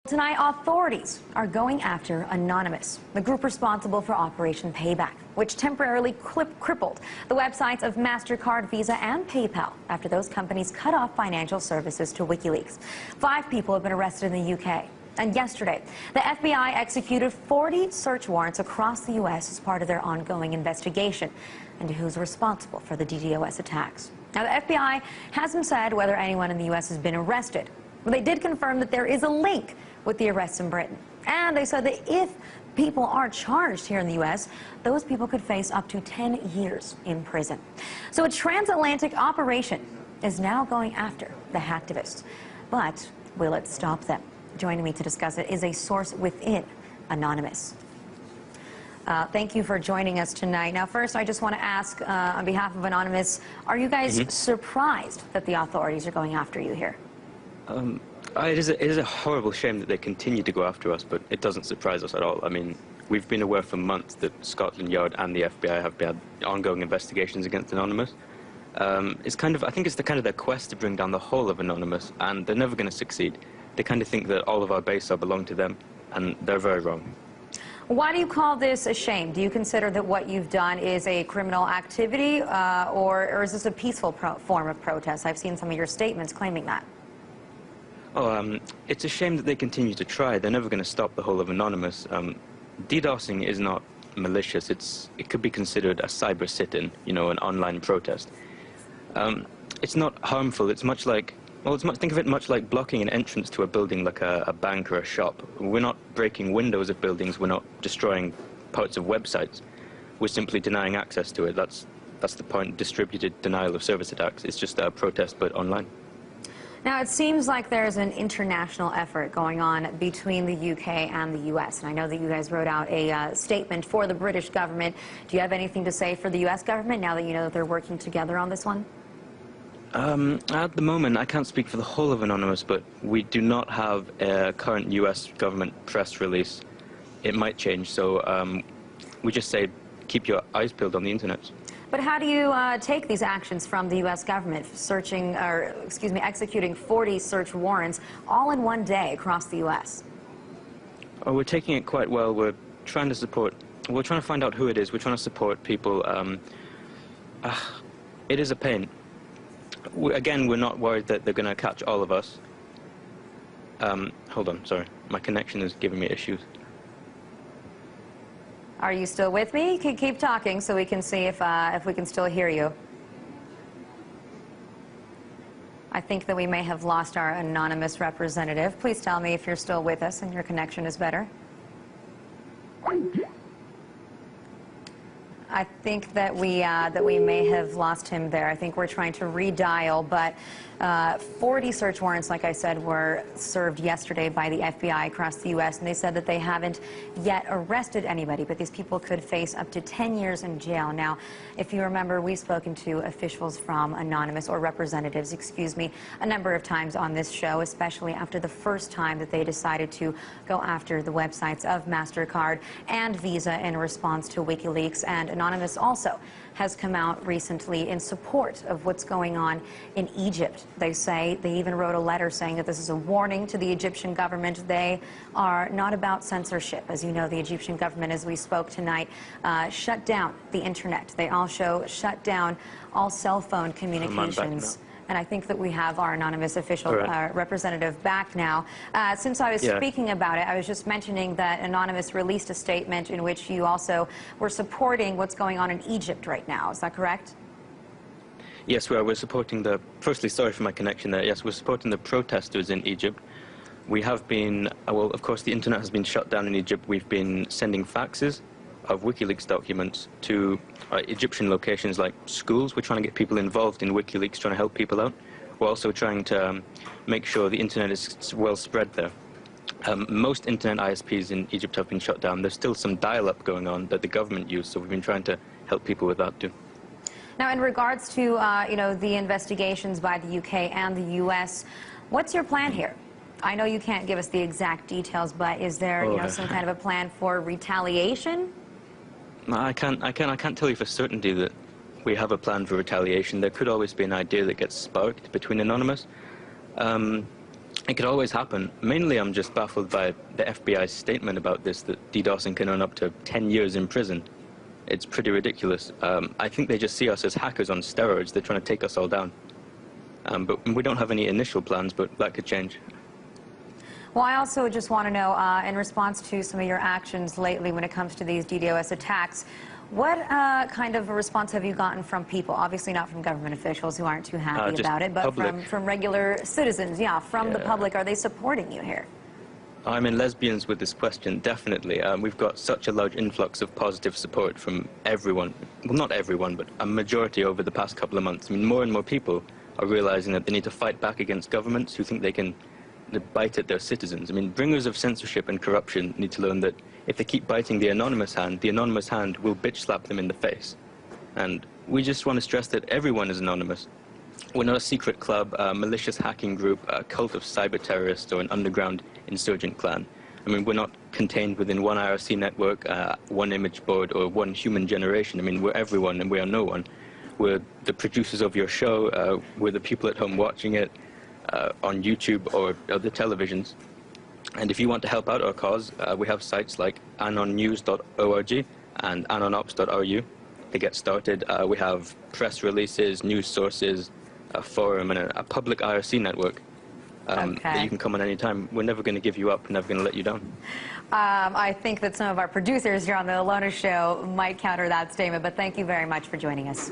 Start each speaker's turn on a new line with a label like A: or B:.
A: Tonight, authorities are going after Anonymous, the group responsible for Operation Payback, which temporarily crippled the websites of MasterCard, Visa, and PayPal after those companies cut off financial services to WikiLeaks. 5 people have been arrested in the UK. And yesterday, the FBI executed 40 search warrants across the U.S. as part of their ongoing investigation into who's responsible for the DDoS attacks. Now, the FBI hasn't said whether anyone in the U.S. has been arrested, but they did confirm that there is a link with the arrests in Britain. And they said that if people are charged here in the U.S., those people could face up to 10 years in prison. So a transatlantic operation is now going after the hacktivists. But will it stop them? Joining me to discuss it is a source within Anonymous. Thank you for joining us tonight. Now, first, I just want to ask, on behalf of Anonymous, are you guys surprised that the authorities are going after you here?
B: It is a horrible shame that they continue to go after us, but it doesn't surprise us at all. I mean, we've been aware for months that Scotland Yard and the FBI have had ongoing investigations against Anonymous. It's kind of, I think it's the kind of their quest to bring down the whole of Anonymous, and they're never going to succeed. They kind of think that all of our base belong to them, and they're very wrong.
A: Why do you call this a shame? Do you consider that what you've done is a criminal activity, or is this a peaceful form of protest? I've seen some of your statements claiming that.
B: It's a shame that they continue to try. They're never going to stop the whole of Anonymous. DDoSing is not malicious. It could be considered a cyber sit-in, you know, an online protest. It's not harmful. It's much like, well, think of it much like blocking an entrance to a building like a bank or a shop. We're not breaking windows of buildings. We're not destroying parts of websites. We're simply denying access to it. That's the point. Distributed denial of service attacks. It's just a protest, but online.
A: Now, it seems like there's an international effort going on between the UK and the US, and I know that you guys wrote out a statement for the British government. Do you have anything to say for the US government now that you know that they're working together on this one?
B: At the moment, I can't speak for the whole of Anonymous, but we do not have a current US government press release. It might change, so we just say keep your eyes peeled on the internet.
A: But how do you take these actions from the U.S. government, executing 40 search warrants all in one day across the U.S.?
B: Oh, we're taking it quite well. We're trying to find out who it is. We're trying to support people. It is a pain. Again, we're not worried that they're going to catch all of us. Hold on, sorry. My connection is giving me issues.
A: Are you still with me? Keep talking so we can see if we can still hear you. I think that we may have lost our Anonymous representative. Please tell me if you're still with us and your connection is better. I think that we may have lost him there. I think we're trying to redial, but 40 search warrants, like I said, were served yesterday by the FBI across the U.S., and they said that they haven't yet arrested anybody, but these people could face up to 10 years in jail. Now, if you remember, we've spoken to officials from Anonymous, or representatives, excuse me, a number of times on this show, especially after the first time that they decided to go after the websites of MasterCard and Visa in response to WikiLeaks. And Anonymous also has come out recently in support of what's going on in Egypt. They say, they even wrote a letter saying that this is a warning to the Egyptian government. They are not about censorship. As you know, the Egyptian government, as we spoke tonight, shut down the internet. They also shut down all cell phone communications. And I think that we have our Anonymous official representative back now. Since I was speaking about it, I was just mentioning that Anonymous released a statement in which you also were supporting what's going on in Egypt right now. Is that correct?
B: Yes, we're supporting the... Firstly, sorry for my connection there. Yes, we're supporting the protesters in Egypt. We have been... Well, of course, the internet has been shut down in Egypt. We've been sending faxes of WikiLeaks documents to Egyptian locations like schools. We're trying to get people involved in WikiLeaks, trying to help people out. We're also trying to make sure the internet is well spread there. Most internet ISPs in Egypt have been shut down. There's still some dial-up going on that the government used, so we've been trying to help people with that too.
A: Now, in regards to you know, the investigations by the UK and the US, what's your plan here? I know you can't give us the exact details, but is there you know, some kind of a plan for retaliation?
B: No, I can't tell you for certainty that we have a plan for retaliation. There could always be an idea that gets sparked between Anonymous. It could always happen. Mainly, I'm just baffled by the FBI's statement about this, that DDoSing can earn up to 10 years in prison. It's pretty ridiculous. I think they just see us as hackers on steroids. They're trying to take us all down. But we don't have any initial plans, but that could change.
A: Well, I also just want to know, in response to some of your actions lately when it comes to these DDoS attacks, what kind of a response have you gotten from people? Obviously not from government officials who aren't too happy about it, but from regular citizens, from the public. Are they supporting you here?
B: I'm in lesbians with this question, definitely. We've got such a large influx of positive support from everyone. Well, not everyone, but a majority over the past couple of months. I mean, more and more people are realizing that they need to fight back against governments who think they can bite at their citizens. I mean, bringers of censorship and corruption need to learn that if they keep biting the anonymous hand will bitch slap them in the face. And we just want to stress that everyone is anonymous. We're not a secret club, a malicious hacking group, a cult of cyber terrorists, or an underground insurgent clan. I mean, we're not contained within one IRC network, one image board, or one human generation. I mean, we're everyone and we are no one. We're the producers of your show, we're the people at home watching it, on YouTube or other televisions. And if you want to help out our cause, we have sites like anonnews.org and anonops.ru to get started. We have press releases, news sources, a forum, and a public IRC network that you can come on any time. We're never going to give you up, we're never going to let you down.
A: I think that some of our producers here on the Alona Show might counter that statement, but thank you very much for joining us.